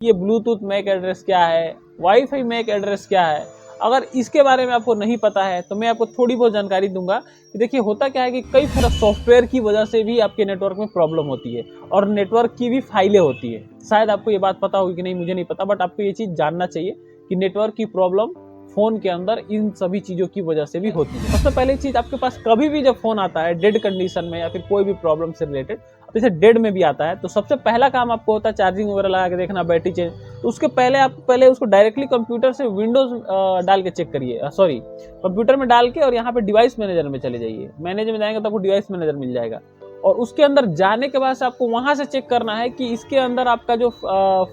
ये Bluetooth Mac address क्या है, वाईफाई मैक एड्रेस क्या है। अगर इसके बारे में आपको नहीं पता है तो मैं आपको थोड़ी बहुत जानकारी दूंगा कि देखिए होता क्या है कि कई सारा सॉफ्टवेयर की वजह से भी आपके नेटवर्क में प्रॉब्लम होती है और नेटवर्क की भी फाइलें होती है। शायद आपको ये बात पता होगी कि नहीं मुझे नहीं पता, बट आपको ये चीज़ जानना चाहिए कि नेटवर्क की प्रॉब्लम फ़ोन के अंदर इन सभी चीज़ों की वजह से भी होती है। सबसे पहली चीज़, आपके पास कभी भी जब फ़ोन आता है डेड कंडीशन में या फिर कोई भी प्रॉब्लम से रिलेटेड, जैसे डेड में भी आता है, तो सबसे पहला काम आपको होता है चार्जिंग वगैरह लगा के देखना, बैटरी चेंज। तो उसके पहले आप उसको डायरेक्टली कंप्यूटर से विंडोज डाल के चेक करिए, सॉरी कंप्यूटर में डाल के, और यहाँ पे डिवाइस मैनेजर में चले जाइए। मैनेजर में जाएंगे तो आपको डिवाइस मैनेजर मिल जाएगा, और उसके अंदर जाने के बाद से आपको वहां से चेक करना है कि इसके अंदर आपका जो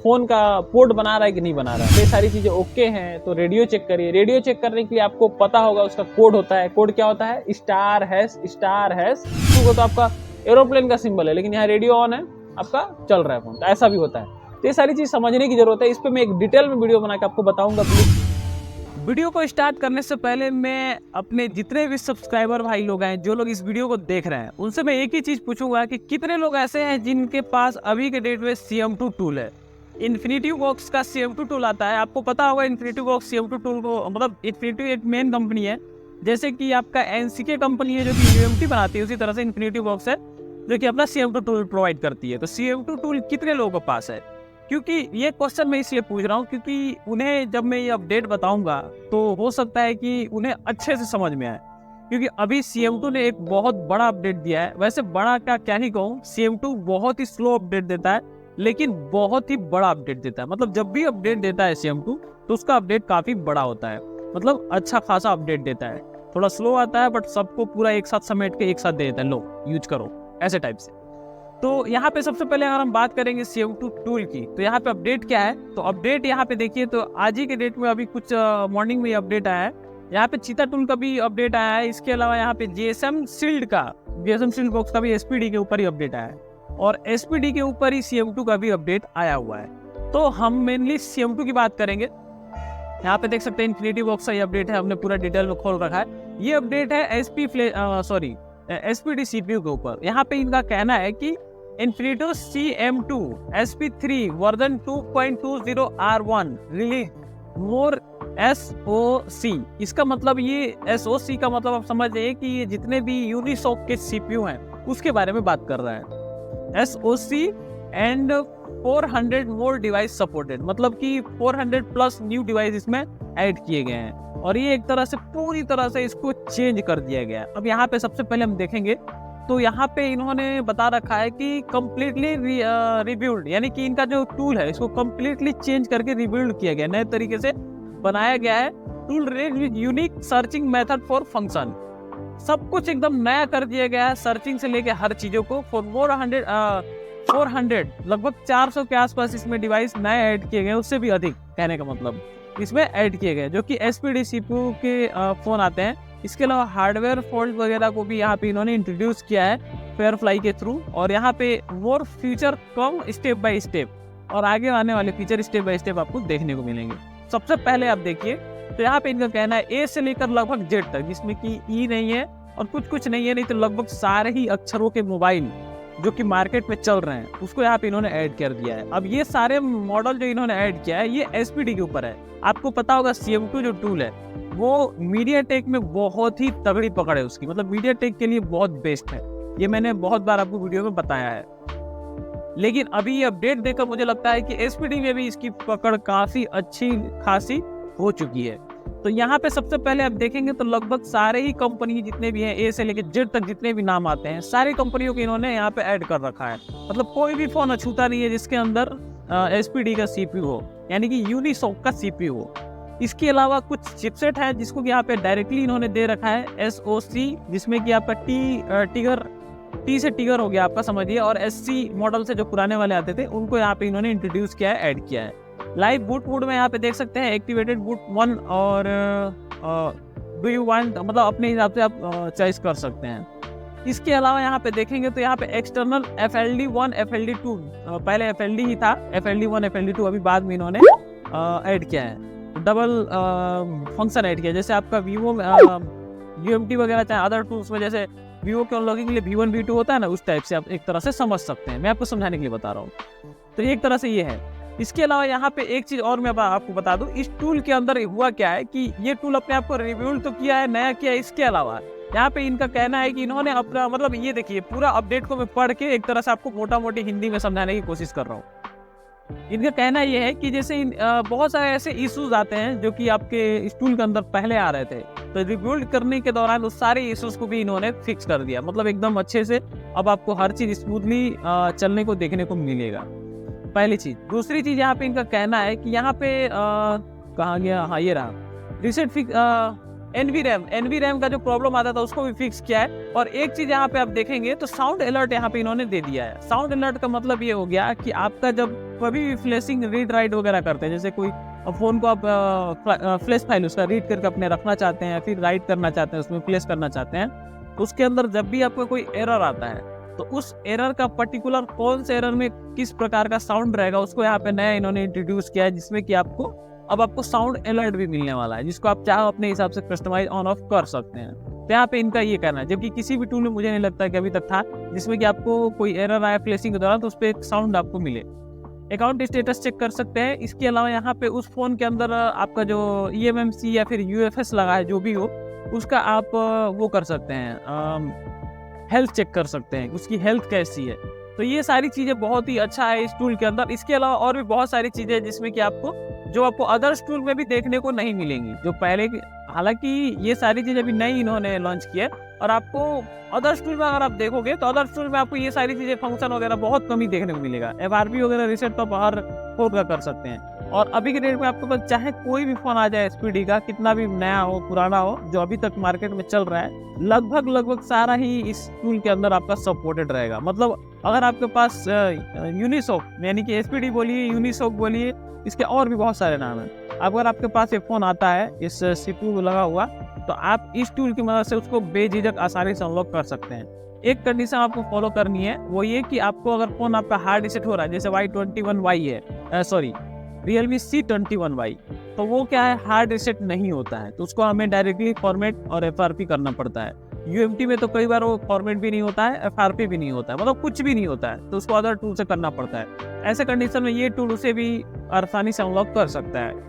फोन का पोर्ट बना रहा है कि नहीं बना रहा है। ये सारी चीजें ओके हैं तो रेडियो चेक करिए। रेडियो चेक करने के लिए आपको पता होगा उसका कोड होता है। कोड क्या होता है? Star hash star hash. तो आपका एरोप्लेन का सिंबल है, लेकिन यहाँ रेडियो ऑन है, आपका चल रहा है फोन, तो ऐसा भी होता है। तो ये सारी चीज समझने की जरूरत है। इस पर मैं एक डिटेल में वीडियो बना के आपको बताऊंगा। वीडियो को स्टार्ट करने से पहले मैं अपने जितने भी सब्सक्राइबर भाई लोग हैं, जो लोग इस वीडियो को देख रहे हैं, उनसे मैं एक ही चीज पूछूंगा कि कितने लोग ऐसे हैं जिनके पास अभी के डेट में CM2 टूल है। इन्फिनिटी वॉक्स का CM2 टूल आता है, आपको पता होगा। इन्फिनिटी वॉक्स CM2 टूल को, मतलब इन्फिनिटी एक मेन कंपनी है, जैसे कि आपका NCK कंपनी है जो कि UMT बनाती है, उसी तरह से इन्फिनिटी वॉक्स है जो कि अपना CM2 टूल प्रोवाइड करती है। तो CM2 टूल कितने लोगों के पास है? क्योंकि ये क्वेश्चन मैं इसलिए पूछ रहा हूँ क्योंकि उन्हें जब मैं ये अपडेट बताऊंगा तो हो सकता है कि उन्हें अच्छे से समझ में आए। क्योंकि अभी CM2 ने एक बहुत बड़ा अपडेट दिया है। वैसे बड़ा का क्या ही कहूँ, CM2 बहुत ही स्लो अपडेट देता है, लेकिन बहुत ही बड़ा अपडेट देता है। मतलब जब भी अपडेट देता है CM2 तो उसका अपडेट काफी बड़ा होता है, मतलब अच्छा खासा अपडेट देता है। थोड़ा स्लो आता है बट सबको पूरा एक साथ समेट के एक साथ दे देता है, लो यूज करो, ऐसे टाइप से। तो यहाँ पे सबसे पहले अगर हम बात करेंगे CM2 टूल की, तो यहाँ पे अपडेट क्या है। तो अपडेट यहाँ पे देखिए, तो आज ही के डेट में अभी कुछ मॉर्निंग में अपडेट आया है। यहाँ पे चीता टूल का भी अपडेट आया है। इसके अलावा यहाँ पे GSM शील्ड बॉक्स का भी SPD के ऊपर ही अपडेट आया है, और SPD के ऊपर ही CM2 का भी अपडेट आया हुआ है। तो हम मेनली CM2 की बात करेंगे। यहाँ पे देख सकते हैं इन्फिनिटी बॉक्स का ये अपडेट है, हमने पूरा डिटेल में खोल रखा है। ये अपडेट है SPD CPU के ऊपर। यहाँ पे इनका कहना है कि infinity CM2 SP3 version 2.20 R1 release मोर SoC। इसका मतलब ये SoC का मतलब आप समझ जाइए कि ये जितने भी यूनिसॉक के CPU हैं उसके बारे में बात कर रहा है। SoC and 400 more device supported, मतलब कि 400 प्लस न्यू डिवाइस इसमें ऐड किए गए हैं, और ये एक तरह से पूरी तरह से इसको चेंज कर दिया गया है। अब यहाँ पे सबसे पहले हम देखेंगे तो यहाँ पे इन्होंने बता रखा है कि कम्प्लीटली रिबिल्ड, यानी कि इनका जो टूल है इसको कम्प्लीटली चेंज करके रिबिल्ड किया गया, नए तरीके से बनाया गया है। Tool unique searching method for function, सब कुछ एकदम नया कर दिया गया है, सर्चिंग से लेके हर चीजों को। 400 लगभग 400 के आसपास इसमें डिवाइस नए ऐड किए गए, उससे भी अधिक कहने का मतलब इसमें ऐड किए गए, जो कि SPD CPU के फोन आते हैं। इसके अलावा हार्डवेयर फॉल्ट वगैरह को भी यहाँ पे इन्होंने इंट्रोड्यूस किया है फेयरफ्लाई के थ्रू, और यहाँ पे more future come step by step, और आगे आने वाले फीचर स्टेप बाय स्टेप आपको देखने को मिलेंगे। सबसे पहले आप देखिए तो यहाँ पे इनका कहना है A से लेकर लगभग Z तक, जिसमें कि E नहीं है और कुछ नहीं है, नहीं तो लगभग सारे ही अक्षरों के मोबाइल जो कि मार्केट में चल रहे हैं उसको यहाँ पे इन्होंने ऐड कर दिया है। अब ये सारे मॉडल जो इन्होंने ऐड किया है ये SPD के ऊपर है। आपको पता होगा CM2 जो टूल है वो MediaTek में बहुत ही तगड़ी पकड़ है उसकी, मतलब MediaTek के लिए बहुत बेस्ट है। ये मैंने बहुत बार आपको वीडियो में बताया है, लेकिन अभी ये अपडेट देखकर मुझे लगता है कि SPD में भी इसकी पकड़ काफी अच्छी खासी हो चुकी है। तो यहाँ पे सबसे पहले आप देखेंगे तो लगभग सारे ही कंपनी जितने भी हैं, A से लेकर Z तक जितने भी नाम आते हैं, सारी कंपनियों को इन्होंने यहाँ पे ऐड कर रखा है। मतलब कोई भी फोन अछूता नहीं है जिसके अंदर SPD का CPU हो, यानी कि यूनिसॉक का CPU हो। इसके अलावा कुछ चिपसेट है जिसको कि यहाँ पे डायरेक्टली इन्होंने दे रखा है SoC, जिसमें कि आपका T से टिगर हो गया आपका, समझिए, और SC मॉडल से जो पुराने वाले आते थे उनको यहाँ पे इन्होंने इंट्रोड्यूस किया है, ऐड किया है। लाइव बूट मोड में यहाँ पे देख सकते हैं एक्टिवेटेड बूट 1 और डू यू वांट, मतलब अपने हिसाब से आप चॉइस कर सकते हैं। इसके अलावा यहाँ पे देखेंगे तो यहाँ पे एक्सटर्नल FLD1 FLD2, पहले FLD ही था, FLD1 FLD2 अभी बाद में इन्होंने ऐड किया है, डबल फंक्शन ऐड किया। जैसे आपका वीवो UMT वगैरह चाहे अदर टूल्स में जैसे वीवो के अनलॉकिंग के लिए V1 V2 होता है ना, उस टाइप से आप एक तरह से समझ सकते हैं। मैं आपको समझाने के लिए बता रहा हूँ। तो एक तरह से ये है। इसके अलावा यहाँ पे एक चीज़ और मैं आपको बता दूं, इस टूल के अंदर हुआ क्या है कि ये टूल अपने आप को रिव्यूल तो किया है, नया किया है। इसके अलावा यहाँ पे इनका कहना है कि इन्होंने अपना मतलब ये देखिए पूरा अपडेट को मैं पढ़ के एक तरह से आपको मोटा मोटी हिंदी में समझाने की कोशिश कर रहा हूँ। इनका कहना ये है कि जैसे बहुत सारे ऐसे इश्यूज आते हैं जो कि आपके इस टूल के अंदर पहले आ रहे थे, तो रिबिल्ड करने के दौरान उस सारे इश्यूज को भी इन्होंने फिक्स कर दिया। मतलब एकदम अच्छे से अब आपको हर चीज स्मूथली चलने को देखने को मिलेगा, पहली चीज। दूसरी चीज यहाँ पे इनका कहना है कि यहाँ पे कहाँ गया, हाँ ये रहा, रिसेट फिक्स एनवी रैम का जो प्रॉब्लम आता था उसको भी फिक्स किया है। और एक चीज यहाँ पे आप देखेंगे तो साउंड अलर्ट यहाँ पे इन्होंने दे दिया है। साउंड अलर्ट का मतलब ये हो गया कि आपका जब कभी भी फ्लैशिंग रीड राइट वगैरह करते हैं, जैसे कोई फोन को आप फ्लैश फाइल उसका रीड करके अपने रखना चाहते हैं, फिर राइट करना चाहते हैं, उसमें प्लेस करना चाहते हैं, तो उसके अंदर जब भी आपको कोई एरर आता है तो उस एरर का पर्टिकुलर कौन से एरर में किस प्रकार का साउंड रहेगा उसको यहाँ पे नया इन्होंने इंट्रोड्यूस किया है, जिसमें कि अब आपको साउंड अलर्ट भी मिलने वाला है, जिसको आप चाहो अपने हिसाब से कस्टमाइज ऑन ऑफ कर सकते हैं। तो यहाँ पे इनका ये कहना है, जबकि किसी भी टूल में मुझे नहीं लगता कि अभी तक था जिसमें कि आपको कोई एरर आया फ्लैशिंग के दौरान तो उस पर एक साउंड आपको मिले। अकाउंट स्टेटस चेक कर सकते हैं। इसके अलावा यहाँ पे उस फोन के अंदर आपका जो EMMC या फिर UFS लगा है जो भी हो, उसका आप वो कर सकते हैं, हेल्थ चेक कर सकते हैं, उसकी हेल्थ कैसी है। तो ये सारी चीज़ें बहुत ही अच्छा है इस टूल के अंदर। इसके अलावा और भी बहुत सारी चीज़ें जिसमें कि आपको अदर्स टूल में भी देखने को नहीं मिलेंगी, जो पहले, हालांकि ये सारी चीज़ अभी नई इन्होंने लॉन्च की है। और आपको अदर्स टूल में अगर आप देखोगे तो अदर्स टूल में आपको ये सारी चीज़ें फंक्शन वगैरह बहुत कम ही देखने को मिलेगा। FRP वगैरह रिसेट तो आप हर फोन का कर सकते हैं। और अभी के डेट में आपके पास चाहे कोई भी फोन आ जाए SPD का, कितना भी नया हो पुराना हो, जो अभी तक मार्केट में चल रहा है, लगभग सारा ही इस टूल के अंदर आपका सपोर्टेड रहेगा। मतलब अगर आपके पास यूनिसॉक यानी कि SPD बोलिए, यूनिसॉक बोलिए, इसके और भी बहुत सारे नाम हैं। अगर आपके पास ये फ़ोन आता है इस CPU लगा हुआ, तो आप इस टूल की मदद से उसको बेझिझक आसानी से अनलॉक कर सकते हैं। एक कंडीशन आपको फॉलो करनी है, वो ये कि आपको अगर फ़ोन आपका हार्ड रीसेट हो रहा है, जैसे Y21Y है, सॉरी Realme C21Y, तो वो क्या है, हार्ड रीसेट नहीं होता है, तो उसको हमें डायरेक्टली फॉर्मेट और FRP करना पड़ता है। UMT में तो कई बार वो फॉर्मेट भी नहीं होता है, FRP भी नहीं होता है, मतलब कुछ भी नहीं होता है, तो उसको अदर टूल से करना पड़ता है। ऐसे कंडीशन में ये टूल उसे भी आसानी से अनलॉक कर सकता है।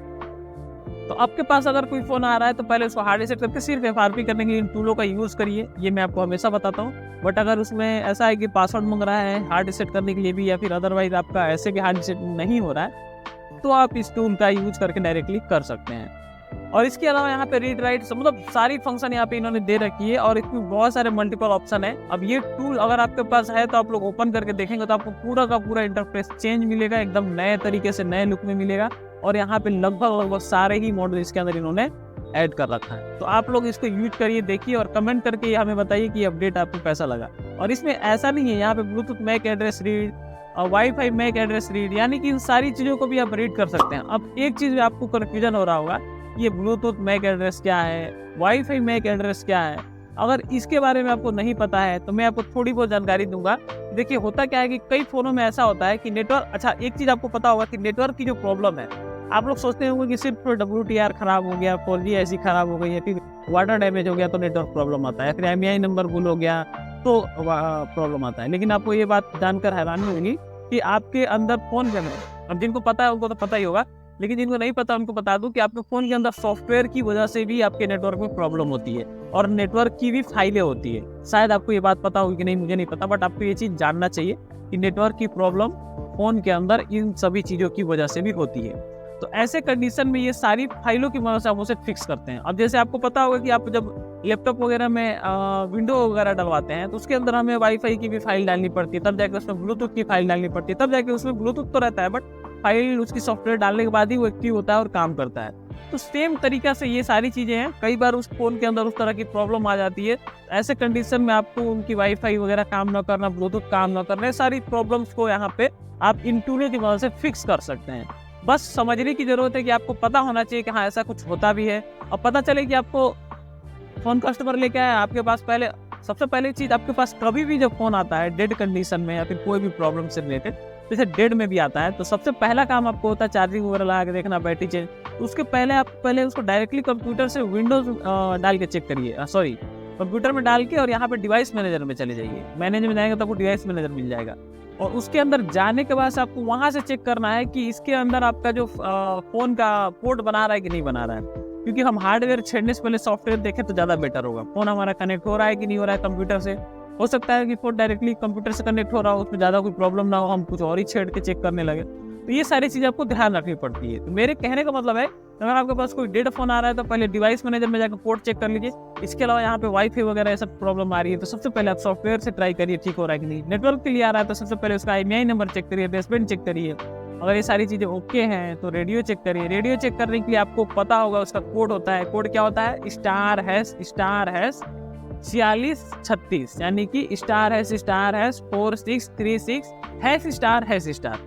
तो आपके पास अगर कोई फ़ोन आ रहा है तो पहले उसको हार्ड रीसेट करके सिर्फ FRP करने के लिए इन टूलों का यूज़ करिए, ये मैं आपको हमेशा बताता हूँ। बट अगर उसमें ऐसा है कि पासवर्ड मांग रहा है हार्ड रीसेट करने के लिए भी, या फिर अदरवाइज आपका ऐसे भी हार्ड रीसेट नहीं हो रहा है, तो आप इस टूल का यूज़ करके डायरेक्टली कर सकते हैं। और इसके अलावा यहाँ पे रीड राइट मतलब सारी फंक्शन यहाँ पे इन्होंने दे रखी है, और इसमें बहुत सारे मल्टीपल ऑप्शन है। अब ये टूल अगर आपके पास है तो आप लोग ओपन करके देखेंगे तो आपको पूरा का पूरा इंटरफेस चेंज मिलेगा, एकदम नए तरीके से नए लुक में मिलेगा। और यहाँ पे लगभग सारे ही मॉडल इसके अंदर इन्होंने ऐड कर रखा है। तो आप लोग इसको यूज करिए, देखिए और कमेंट करके हमें बताइए कि अपडेट आपको कैसा लगा। और इसमें ऐसा नहीं है, यहाँ पे ब्लूटूथ मैक एड्रेस रीड और वाईफाई मैक एड्रेस रीड, यानी कि इन सारी चीज़ों को भी आप रीड कर सकते हैं। अब एक चीज़ आपको कन्फ्यूजन हो रहा होगा, ये ब्लूटूथ मैक एड्रेस क्या है, वाईफाई मैक एड्रेस क्या है। अगर इसके बारे में आपको नहीं पता है तो मैं आपको थोड़ी बहुत जानकारी दूंगा। देखिए होता क्या है कि कई फ़ोनों में ऐसा होता है कि नेटवर्क, अच्छा एक चीज़ आपको पता होगा कि नेटवर्क की जो प्रॉब्लम है, आप लोग सोचते होंगे कि सिर्फ WTR खराब हो गया, 4G ऐसी खराब हो गई है, फिर वाटर डैमेज हो गया तो नेटवर्क प्रॉब्लम आता है, फिर MII नंबर भूल हो गया तो प्रॉब्लम आता है। लेकिन आपको ये बात जानकर हैरानी होगी कि आपके अंदर फ़ोन के अंदर, अब जिनको पता है उनको तो पता ही होगा, लेकिन जिनको नहीं पता उनको बता दूं कि आपके फ़ोन के अंदर सॉफ्टवेयर की वजह से भी आपके नेटवर्क में प्रॉब्लम होती है, और नेटवर्क की भी फाइलें होती है। शायद आपको ये बात पता होगी कि नहीं मुझे नहीं पता, बट आपको ये चीज़ जानना चाहिए कि नेटवर्क की प्रॉब्लम फ़ोन के अंदर इन सभी चीज़ों की वजह से भी होती है। तो ऐसे कंडीशन में ये सारी फाइलों की मदद से आप उसे फिक्स करते हैं। अब जैसे आपको पता होगा कि आप जब लैपटॉप वगैरह में विंडो वगैरह डलवाते हैं तो उसके अंदर हमें वाईफाई की भी फाइल डालनी पड़ती है, तब जाके उसमें ब्लूटूथ की फाइल डालनी पड़ती है, तब जाके उसमें ब्लूटूथ तो रहता है बट फाइल उसकी सॉफ्टवेयर डालने के बाद ही वो एक्टिव होता है और काम करता है। तो सेम तरीका से ये सारी चीज़ें हैं, कई बार उस फ़ोन के अंदर उस तरह की प्रॉब्लम आ जाती है। ऐसे कंडीशन में आपको उनकी वाईफाई वगैरह काम ना करना, ब्लूटूथ काम ना करना, सारी प्रॉब्लम्स को यहाँ पे आप इन टूलों की मदद से फिक्स कर सकते हैं। बस समझने की ज़रूरत है कि आपको पता होना चाहिए कि हाँ ऐसा कुछ होता भी है, और पता चले कि आपको फ़ोन कस्टमर लेके आया आपके पास, पहले सबसे पहली चीज़ आपके पास कभी भी जब फ़ोन आता है डेड कंडीशन में या फिर कोई भी प्रॉब्लम से रिलेटेड, जैसे डेड में भी आता है, तो सबसे पहला काम आपको होता है चार्जिंग वगैरह लगा के देखना, बैटरी चेंज। तो उसके पहले आप उसको डायरेक्टली कंप्यूटर से विंडोज डाल के चेक करिए, सॉरी कंप्यूटर में डाल के, और यहाँ पे डिवाइस मैनेजर में चले जाइए। मैनेजर में जाएंगे तो आपको डिवाइस मैनेजर मिल जाएगा। और उसके अंदर जाने के बाद से आपको वहाँ से चेक करना है कि इसके अंदर आपका जो फ़ोन का पोर्ट बना रहा है कि नहीं बना रहा है। क्योंकि हम हार्डवेयर छेड़ने से पहले सॉफ्टवेयर देखें तो ज़्यादा बेटर होगा। फ़ोन हमारा कनेक्ट हो रहा है कि नहीं हो रहा है कंप्यूटर से। हो सकता है कि फ़ोन डायरेक्टली कंप्यूटर से कनेक्ट हो रहा हो, उसमें ज़्यादा कोई प्रॉब्लम ना हो, हम कुछ और ही छेड़ के चेक करने लगे। तो ये सारी चीज़ें आपको ध्यान रखनी पड़ती है। तो मेरे कहने का मतलब है, अगर आपके पास कोई डेड फ़ोन आ रहा है तो पहले डिवाइस मैनेजर में जाकर पोर्ट चेक कर लीजिए। इसके अलावा यहाँ पे वाईफाई वगैरह ये सब प्रॉब्लम आ रही है तो सबसे पहले आप सॉफ्टवेयर से ट्राई करिए ठीक हो रहा है कि नहीं। नेटवर्क के लिए आ रहा है तो सबसे पहले उसका IMEI नंबर चेक करिए, बेसबैंड चेक करिए। अगर ये सारी चीज़ें ओके हैं तो रेडियो चेक करिए। रेडियो चेक करने के लिए आपको पता होगा उसका कोड होता है। कोड क्या होता है? *#4636 यानी कि *#4636##.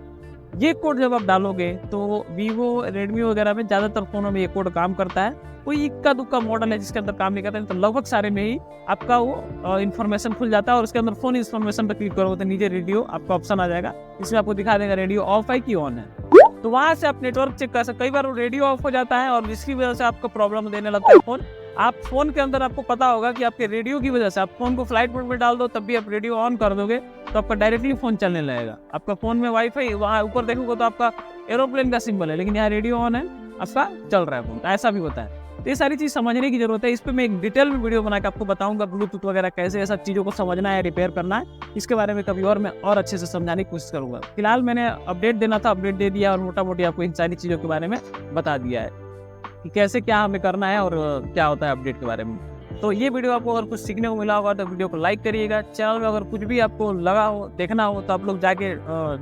ये कोड जब आप डालोगे तो वीवो, रेडमी वगैरह में ज़्यादातर फ़ोनों में ये कोड काम करता है। कोई इक्का दुक्का मॉडल है जिसके अंदर काम नहीं करता है, तो लगभग सारे में ही आपका वो इन्फॉर्मेशन खुल जाता है। और उसके अंदर फ़ोन इन्फॉर्मेशन पर क्लिक करोगे तो नीचे रेडियो आपका ऑप्शन आ जाएगा, इसमें आपको दिखा देगा रेडियो ऑफ है कि ऑन है। तो वहाँ से आप नेटवर्क चेक कर सकते। कई बार रेडियो ऑफ हो जाता है और जिसकी वजह से आपको प्रॉब्लम देने लगता है फ़ोन। आप फ़ोन के अंदर आपको पता होगा कि आपके रेडियो की वजह से, आप फ़ोन को फ्लाइट मोड में डाल दो तब भी आप रेडियो ऑन कर दोगे तो आपका डायरेक्टली फ़ोन चलने लगेगा। आपका फ़ोन में वाईफाई, वहाँ ऊपर देखोगे तो आपका एरोप्लेन का सिंबल है, लेकिन यहाँ रेडियो ऑन है, आपका चल रहा है फ़ोन। ऐसा भी होता है। तो ये सारी चीज़ समझने की जरूरत है। इस पे मैं एक डिटेल में वीडियो बना के आपको बताऊंगा ब्लूटूथ वगैरह कैसे ये सब चीज़ों को समझना है, रिपेयर करना है। इसके बारे में कभी और मैं और अच्छे से समझाने की कोशिश करूंगा। फिलहाल मैंने अपडेट देना था, अपडेट दे दिया और मोटा मोटी आपको इन सारी चीज़ों के बारे में बता दिया है कि कैसे क्या हमें करना है और क्या होता है अपडेट के बारे में। तो ये वीडियो आपको अगर कुछ सीखने को मिला होगा तो वीडियो को लाइक करिएगा। चैनल में अगर कुछ भी आपको लगा हो, देखना हो तो आप लोग जाके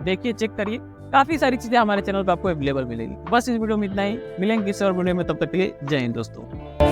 देखिए, चेक करिए। काफ़ी सारी चीज़ें हमारे चैनल पर आपको अवेलेबल मिलेगी। बस इस वीडियो में इतना ही। मिलेंगे किसी और वीडियो में, तब तक के लिए जय हिंद दोस्तों।